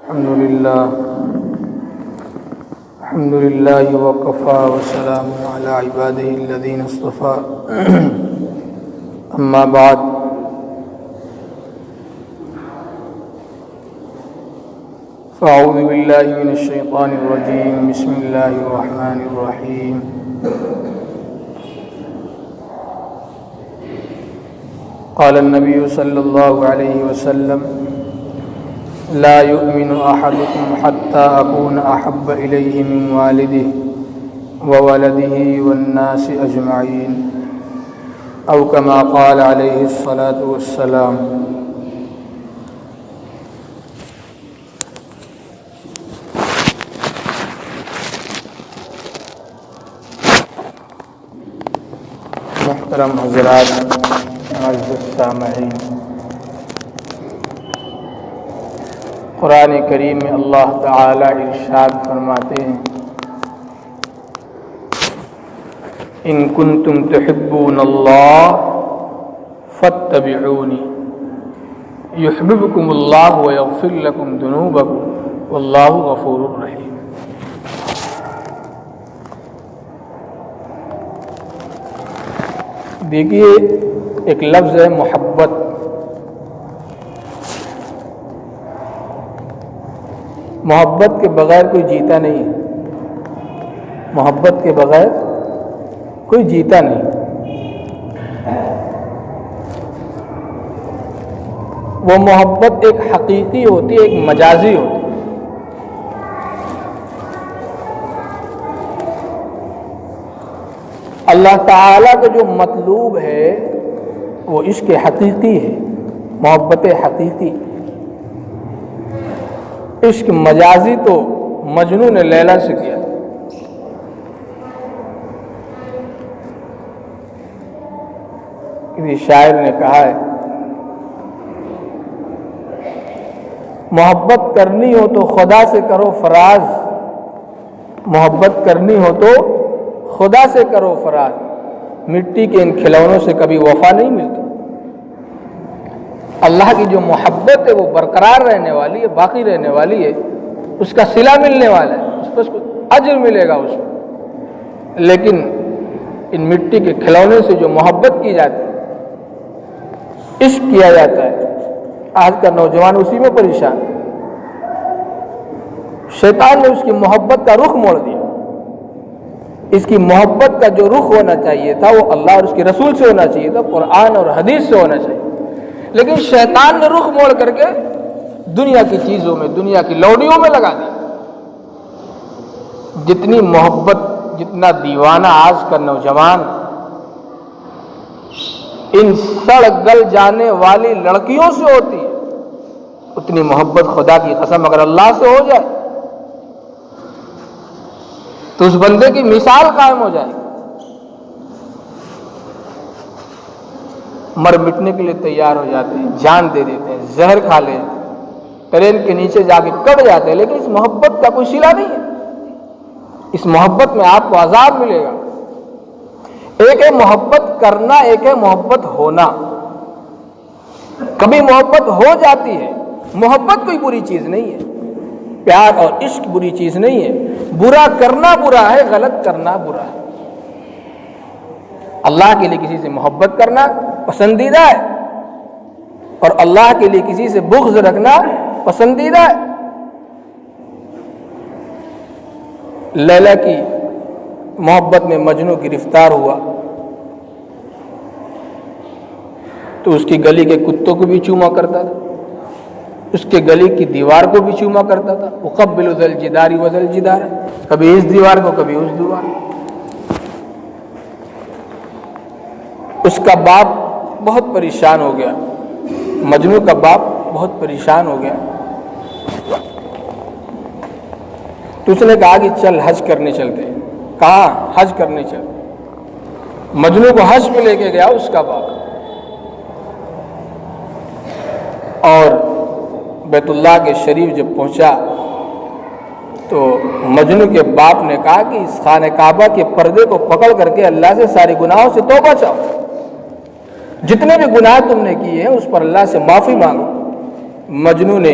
الحمد لله وكفى وسلام على عباده الذين اصطفى أما بعد فأعوذ بالله من الشيطان الرجيم بسم الله الرحمن الرحيم قال النبي صلى الله عليه وسلم لا يؤمن أحدكم حتى أكون أحب إليه من والده وولده والناس أجمعين أو كما قال عليه الصلاة والسلام۔ محترم حضرات، معزز سامعین، قرآن کریم میں اللہ تعالی ارشاد فرماتے ہیں ان کنتم تحبون اللہ فاتبعونی یحببکم اللہ ویغفر لکم ذنوبکم واللہ غفور رحیم۔ دیکھیے، ایک لفظ ہے محبت۔ محبت کے بغیر کوئی جیتا نہیں ہے، محبت کے بغیر کوئی جیتا نہیں۔ وہ محبت ایک حقیقی ہوتی ہے، ایک مجازی ہوتی ہے۔ اللہ تعالیٰ کا جو مطلوب ہے وہ عشق حقیقی ہے، محبت حقیقی۔ عشق مجازی تو مجنوں نے لیلا سے کیا۔ کسی شاعر نے کہا ہے محبت کرنی ہو تو خدا سے کرو فراز، محبت کرنی ہو تو خدا سے کرو فراز، مٹی کے ان کھلونوں سے کبھی وفا نہیں ملتی۔ اللہ کی جو محبت ہے وہ برقرار رہنے والی ہے، باقی رہنے والی ہے، اس کا صلہ ملنے والا ہے، اس پر اجر ملے گا اس کو۔ لیکن ان مٹی کے کھلونے سے جو محبت کی جاتی ہے، عشق کیا جاتا ہے، آج کا نوجوان اسی میں پریشان ہے۔ شیطان نے اس کی محبت کا رخ موڑ دیا۔ اس کی محبت کا جو رخ ہونا چاہیے تھا وہ اللہ اور اس کے رسول سے ہونا چاہیے تھا، قرآن اور حدیث سے ہونا چاہیے، لیکن شیطان نے رخ موڑ کر کے دنیا کی چیزوں میں، دنیا کی لوڈیوں میں لگا دیا۔ جتنی محبت، جتنا دیوانہ آج کا نوجوان ان سڑ گل جانے والی لڑکیوں سے ہوتی ہے، اتنی محبت خدا کی قسم اگر اللہ سے ہو جائے تو اس بندے کی مثال قائم ہو جائے گی۔ مر مٹنے کے لیے تیار ہو جاتے ہیں، جان دے دیتے ہیں، زہر کھا لیں، ٹرین کے نیچے جا کے کٹ جاتے ہیں، لیکن اس محبت کا کوئی صلہ نہیں ہے۔ اس محبت میں آپ کو عذاب ملے گا۔ ایک ہے محبت کرنا، ایک ہے محبت ہونا۔ کبھی محبت ہو جاتی ہے، محبت کوئی بری چیز نہیں ہے، پیار اور عشق بری چیز نہیں ہے۔ برا کرنا برا ہے، غلط کرنا برا ہے۔ اللہ کے لیے کسی سے محبت کرنا پسندیدہ ہے، اور اللہ کے لیے کسی سے بغض رکھنا پسندیدہ ہے۔ لیلا کی محبت میں مجنوں گرفتار ہوا تو اس کی گلی کے کتوں کو بھی چوما کرتا تھا، اس کے گلی کی دیوار کو بھی چوما کرتا تھا۔ اقبل ذا الجدار وذا الجدار، کبھی اس دیوار کو کبھی اس دیوار کو۔ اس کا باپ بہت پریشان ہو گیا، مجنوں کا باپ بہت پریشان ہو گیا، تو اس نے کہا کہ چل حج کرنے چلتے ہیں۔ کہاں؟ حج کرنے چلتے۔ مجنوں کو حج پہ لے کے گیا اس کا باپ، اور بیت اللہ کے شریف جب پہنچا تو مجنوں کے باپ نے کہا کہ اس خانہ کعبہ کے پردے کو پکڑ کر کے اللہ سے سارے گناہوں سے توبہ چاہو، جتنے بھی گناہ تم نے کیے ہیں اس پر اللہ سے معافی مانگو۔ مجنوں نے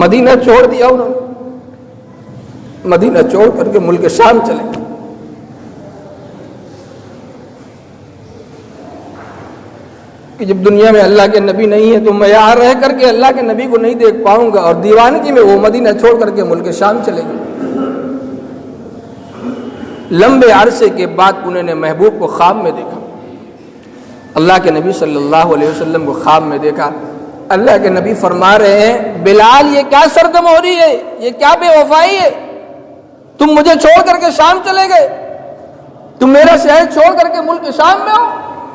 مدینہ چھوڑ دیا انہوں نے، مدینہ چھوڑ کر کے ملک شام چلے گئے۔ کہ جب دنیا میں اللہ کے نبی نہیں ہے تو میں یہاں رہ کر کے اللہ کے نبی کو نہیں دیکھ پاؤں گا، اور دیوانگی میں وہ مدینہ چھوڑ کر کے ملک شام چلے گئے۔ لمبے عرصے کے بعد انہوں نے محبوب کو خواب میں دیکھا، اللہ کے نبی صلی اللہ علیہ وسلم کو خواب میں دیکھا۔ اللہ کے نبی فرما رہے ہیں بلال یہ کیا سرگم ہو رہی ہے، یہ کیا بے وفائی ہے، تم مجھے چھوڑ کر کے شام چلے گئے، تم میرا شہر چھوڑ کر کے ملک شام میں ہو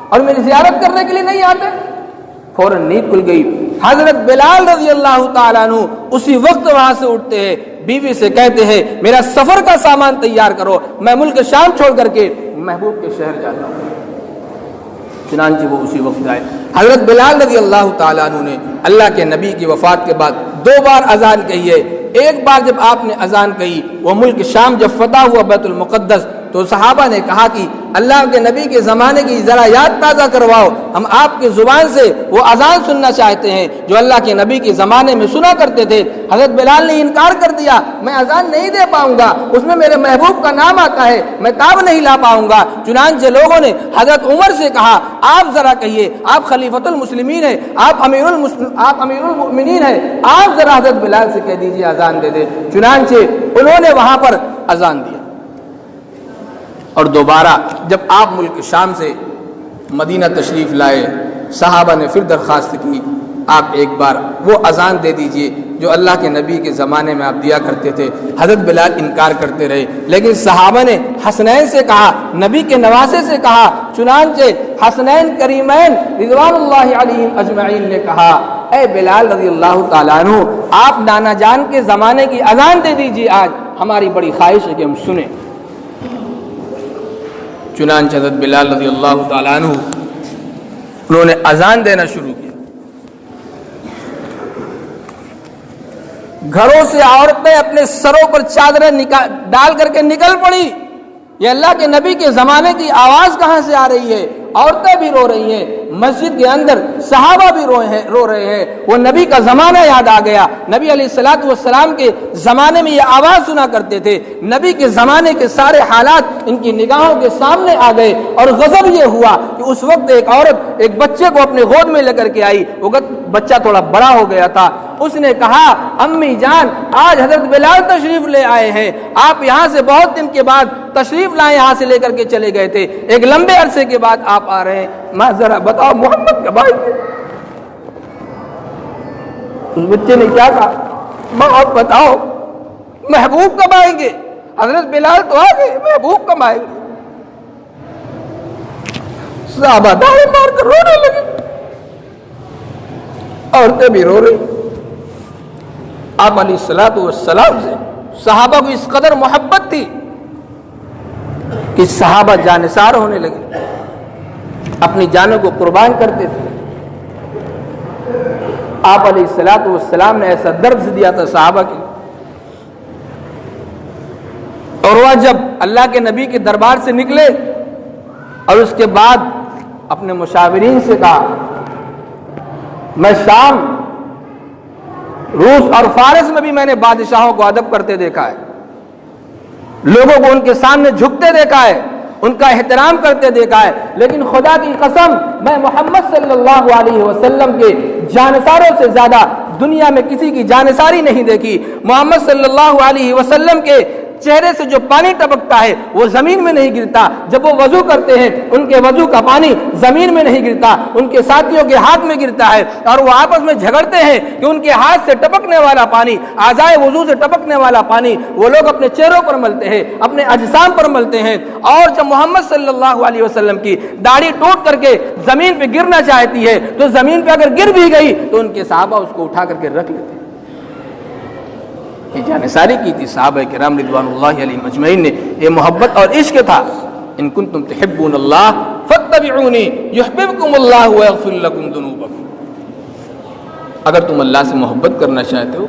اور میری زیارت کرنے کے لیے نہیں آتے۔ فوراً نیند کھل گئی۔ حضرت بلال رضی اللہ تعالیٰ عنہ اسی وقت وہاں سے اٹھتے ہیں، بیوی سے کہتے ہیں میرا سفر کا سامان تیار کرو، میں ملک شام چھوڑ کر کے محبوب کے شہر جاتا ہوں۔ چنانچہ وہ اسی وقت آئے۔ حضرت بلال رضی اللہ تعالیٰ عنہ نے اللہ کے نبی کی وفات کے بعد 2 بار اذان کہی ہے۔ ایک بار جب آپ نے اذان کہی، وہ ملک شام جب فتح ہوا بیت المقدس، تو صحابہ نے کہا کہ اللہ کے نبی کے زمانے کی ذرا یاد تازہ کرواؤ، ہم آپ کی زبان سے وہ اذان سننا چاہتے ہیں جو اللہ کے نبی کے زمانے میں سنا کرتے تھے۔ حضرت بلال نے انکار کر دیا، میں اذان نہیں دے پاؤں گا، اس میں میرے محبوب کا نام آتا ہے، میں تاب نہیں لا پاؤں گا۔ چنانچہ لوگوں نے حضرت عمر سے کہا آپ ذرا کہیے، آپ خلیفۃ المسلمین ہیں، آپ امیر المؤمنین ہیں، آپ ذرا حضرت بلال سے کہہ دیجیے اذان دے دے۔ چنانچہ انہوں نے وہاں پر اذان دیا، اور دوبارہ جب آپ ملک شام سے مدینہ تشریف لائے، صحابہ نے پھر درخواست کی آپ ایک بار وہ اذان دے دیجئے جو اللہ کے نبی کے زمانے میں آپ دیا کرتے تھے۔ حضرت بلال انکار کرتے رہے، لیکن صحابہ نے حسنین سے کہا، نبی کے نواسے سے کہا۔ چنانچہ حسنین کریمین رضوان اللہ علیہم اجمعین نے کہا اے بلال رضی اللہ تعالیٰ عنہ، آپ نانا جان کے زمانے کی اذان دے دیجئے، آج ہماری بڑی خواہش ہے کہ ہم سنیں۔ چنانچہ حضرت بلال رضی اللہ تعالیٰ عنہ انہوں نے اذان دینا شروع کیا۔ گھروں سے عورتیں اپنے سروں پر چادریں ڈال کر کے نکل پڑی۔ یہ اللہ کے نبی کے زمانے کی آواز کہاں سے آ رہی ہے؟ عورتیں بھی رو رہی ہیں، مسجد کے اندر صحابہ بھی رو رہے ہیں۔ وہ نبی کا زمانہ یاد آ گیا۔ نبی علیہ الصلوۃ والسلام کے زمانے میں یہ آواز سنا کرتے تھے، نبی کے زمانے کے سارے حالات ان کی نگاہوں کے سامنے آ گئے، اور غضب یہ ہوا کہ اس وقت ایک عورت ایک بچے کو اپنے گود میں لے کر کے آئی، وہ بچہ تھوڑا بڑا ہو گیا تھا۔ اس نے کہا امی جان آج حضرت بلال تشریف لے آئے ہیں، آپ یہاں سے بہت دن کے بعد تشریف لائے، یہاں سے لے کر کے چلے گئے تھے، ایک لمبے عرصے کے بعد آپ آ رہے ہیں، ماں ذرا بتاؤ محمد کب آئیں گے؟ اس بچے نے کیا کہا، ماں آپ بتاؤ محبوب کب آئیں گے؟ حضرت بلال تو آ گئے، محبوب کب آئیں گے؟ صحابہ داڑھی مار کر رونے لگے، عورتیں بھی رو رہی۔ آپ علیہ الصلوۃ والسلام سے صحابہ کو اس قدر محبت تھی کہ صحابہ جانثار ہونے لگے، اپنی جانوں کو قربان کرتے تھے۔ آپ علیہ الصلوۃ والسلام نے ایسا درد دیا تھا صحابہ کی۔ اور وہ جب اللہ کے نبی کے دربار سے نکلے اور اس کے بعد اپنے مشاورین سے کہا میں شام، روس اور فارس میں بھی میں نے بادشاہوں کو ادب کرتے دیکھا ہے، لوگوں کو ان کے سامنے جھکتے دیکھا ہے، ان کا احترام کرتے دیکھا ہے، لیکن خدا کی قسم میں محمد صلی اللہ علیہ وسلم کے جانثاروں سے زیادہ دنیا میں کسی کی جانثاری نہیں دیکھی۔ محمد صلی اللہ علیہ وسلم کے چہرے سے جو پانی ٹپکتا ہے وہ زمین میں نہیں گرتا، جب وہ وضو کرتے ہیں ان کے وضو کا پانی زمین میں نہیں گرتا، ان کے ساتھیوں کے ہاتھ میں گرتا ہے، اور وہ آپس میں جھگڑتے ہیں کہ ان کے ہاتھ سے ٹپکنے والا پانی، اعضائے وضو سے ٹپکنے والا پانی وہ لوگ اپنے چہروں پر ملتے ہیں، اپنے اجسام پر ملتے ہیں۔ اور جب محمد صلی اللہ علیہ وسلم کی داڑھی ٹوٹ کر کے زمین پہ گرنا چاہتی ہے تو زمین پہ اگر گر بھی گئی تو ان کے صحابہ اس کو اٹھا کر کے رکھ لیتے ہیں۔ یہ جانثاری کی تھی صحابہ کرام رضوان اللہ علیہم اجمعین نے، یہ محبت اور عشق تھا۔ ان کنتم تحبون اللہ فاتبعونی یحببکم اللہ ویغفر لکم ذنوبکم۔ اگر تم اللہ سے محبت کرنا چاہتے ہو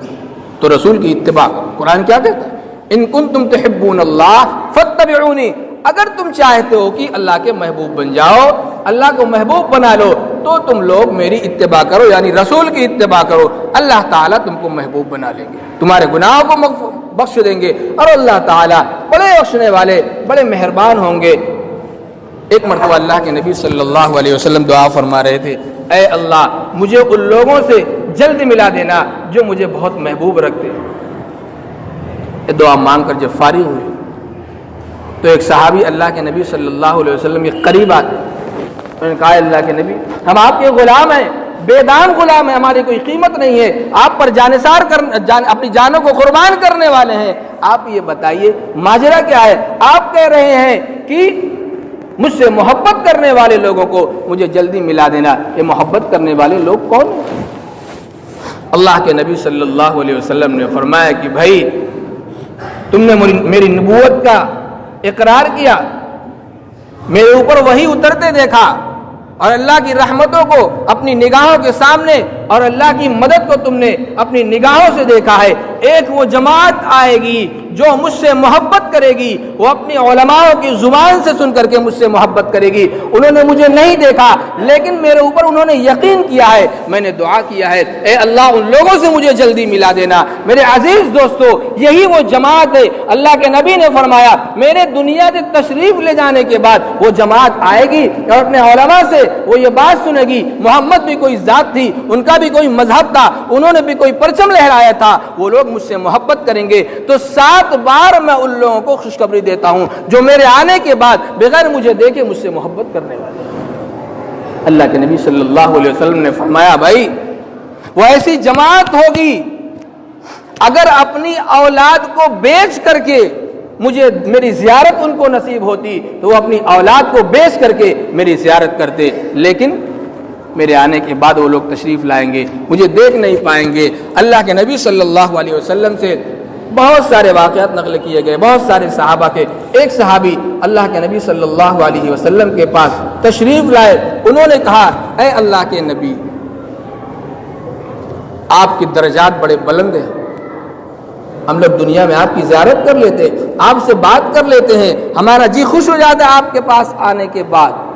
تو رسول کی اتباع کرو۔ قرآن کیا کہتا ہے؟ ان کنتم تحبون اللہ فاتبعونی، اگر تم چاہتے ہو کہ اللہ کے محبوب بن جاؤ، اللہ کو محبوب بنا لو، تو تم لوگ میری اتباع کرو، یعنی رسول کی اتباع کرو، اللہ تعالیٰ تم کو محبوب بنا لیں گے، تمہارے گناہوں کو بخش دیں گے، اور اللہ تعالیٰ بڑے بخشنے والے، بڑے مہربان ہوں گے۔ ایک مرتبہ اللہ کے نبی صلی اللہ علیہ وسلم دعا فرما رہے تھے، اے اللہ مجھے ان لوگوں سے جلد ملا دینا جو مجھے بہت محبوب رکھتے ہیں۔ یہ دعا مانگ کر جب فارغ ہوئے تو ایک صحابی اللہ کے نبی صلی اللہ علیہ وسلم کے قریب آتے، انہوں نے کہا اللہ کے نبی ہم آپ کے غلام ہیں، بے دام غلام ہیں، ہماری کوئی قیمت نہیں ہے، آپ پر جانثار اپنی جانوں کو قربان کرنے والے ہیں، آپ یہ بتائیے ماجرا کیا ہے؟ آپ کہہ رہے ہیں کہ مجھ سے محبت کرنے والے لوگوں کو مجھے جلدی ملا دینا، یہ محبت کرنے والے لوگ کون ہیں؟ اللہ کے نبی صلی اللہ علیہ وسلم نے فرمایا کہ بھائی تم نے میری نبوت کا اقرار کیا، میرے اوپر وحی اترتے دیکھا، اور اللہ کی رحمتوں کو اپنی نگاہوں کے سامنے اور اللہ کی مدد کو تم نے اپنی نگاہوں سے دیکھا ہے۔ ایک وہ جماعت آئے گی جو مجھ سے محبت کرے گی، وہ اپنی علماء کی زبان سے سن کر کے مجھ سے محبت کرے گی۔ انہوں نے مجھے نہیں دیکھا لیکن میرے اوپر انہوں نے یقین کیا ہے، میں نے دعا کیا ہے اے اللہ ان لوگوں سے مجھے جلدی ملا دینا۔ میرے عزیز دوستو، یہی وہ جماعت ہے، اللہ کے نبی نے فرمایا میرے دنیا سے تشریف لے جانے کے بعد وہ جماعت آئے گی اور اپنے علماء سے وہ یہ بات سنے گی، محمد بھی کوئی ذات تھی، ان کا بھی کوئی مذہب تھا، انہوں نے بھی کوئی پرچم لہرایا تھا، وہ لوگ مجھ سے محبت کریں گے تو 7 بار میں ان لوگوں کو خوشخبری دیتا ہوں جو میرے آنے کے بعد بغیر مجھے دیکھے مجھ سے محبت کرنے والے ہیں۔ اللہ کے نبی صلی اللہ علیہ وسلم نے فرمایا بھائی وہ ایسی جماعت ہوگی اگر اپنی اولاد کو بیچ کر کے مجھے میری زیارت ان کو نصیب ہوتی تو وہ اپنی اولاد کو بیچ کر کے میری زیارت کرتے، لیکن میرے آنے کے بعد وہ لوگ تشریف لائیں گے، مجھے دیکھ نہیں پائیں گے۔ اللہ کے نبی صلی اللہ علیہ وسلم سے بہت سارے واقعات نقل کیے گئے، بہت سارے صحابہ کے۔ ایک صحابی اللہ کے نبی صلی اللہ علیہ وسلم کے پاس تشریف لائے، انہوں نے کہا اے اللہ کے نبی آپ کے درجات بڑے بلند ہیں، ہم لوگ دنیا میں آپ کی زیارت کر لیتے، آپ سے بات کر لیتے ہیں، ہمارا جی خوش ہو جاتا ہے آپ کے پاس آنے کے بعد،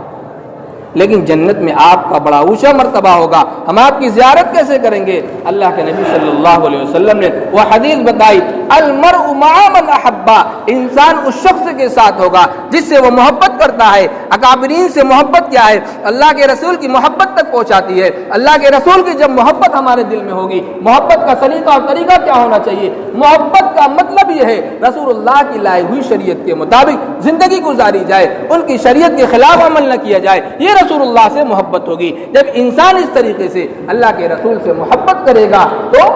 لیکن جنت میں آپ کا بڑا اونچا مرتبہ ہوگا، ہم آپ کی زیارت کیسے کریں گے؟ اللہ کے نبی صلی اللہ علیہ وسلم نے وہ حدیث بتائی المرء مع من احبا، انسان اس شخص کے ساتھ ہوگا جس سے وہ محبت کرتا ہے۔ اکابرین سے محبت کیا ہے؟ اللہ کے رسول کی محبت تک پہنچاتی ہے۔ اللہ کے رسول کی جب محبت ہمارے دل میں ہوگی، محبت کا سلیقہ اور طریقہ کیا ہونا چاہیے؟ محبت کا مطلب یہ ہے رسول اللہ کی لائی ہوئی شریعت کے مطابق زندگی گزاری جائے، ان کی شریعت کے خلاف عمل نہ کیا جائے، یہ رسول اللہ سے محبت ہوگی۔ جب انسان اس طریقے سے اللہ کے رسول سے محبت کرے گا تو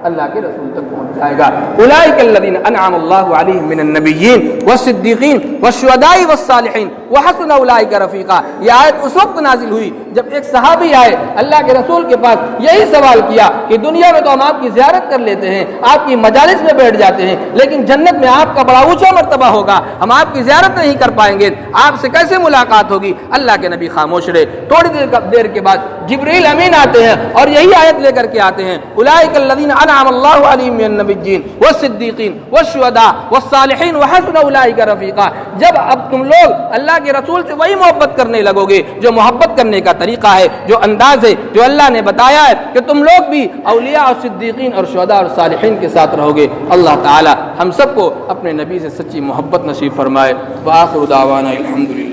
اللہ کے رسول تک پہنچ جائے گا۔ اولئک الذین انعم اللہ علیہم من النبیین والصدیقین والشہداء والصالحین وحسن اولئک رفیقا۔ یہ آیت اس وقت نازل ہوئی جب ایک صحابی آئے اللہ کے رسول کے پاس، یہی سوال کیا کہ دنیا میں تو ہم آپ کی زیارت کر لیتے ہیں، آپ کی مجالس میں بیٹھ جاتے ہیں، لیکن جنت میں آپ کا بڑا اونچا مرتبہ ہوگا، ہم آپ کی زیارت نہیں کر پائیں گے، آپ سے کیسے ملاقات ہوگی؟ اللہ کے نبی خاموش رہے۔ تھوڑی دیر کے بعد جبریل امین آتے ہیں اور یہی آیت لے کر کے آتے ہیں اولئک الذین انعم اللہ علیہم من النبیین والصدیقین والشہداء والصالحین وحسن اولئک رفیقا۔ جب اب تم لوگ اللہ کے رسول سے وہی محبت کرنے لگو گے جو محبت کرنے کا طریقہ ہے، جو انداز ہے، جو اللہ نے بتایا ہے کہ تم لوگ بھی اولیاء اور صدیقین اور شہداء اور صالحین کے ساتھ رہو گے۔ اللہ تعالی ہم سب کو اپنے نبی سے سچی محبت نصیب فرمائے۔ وآخر دعوانا الحمدللہ۔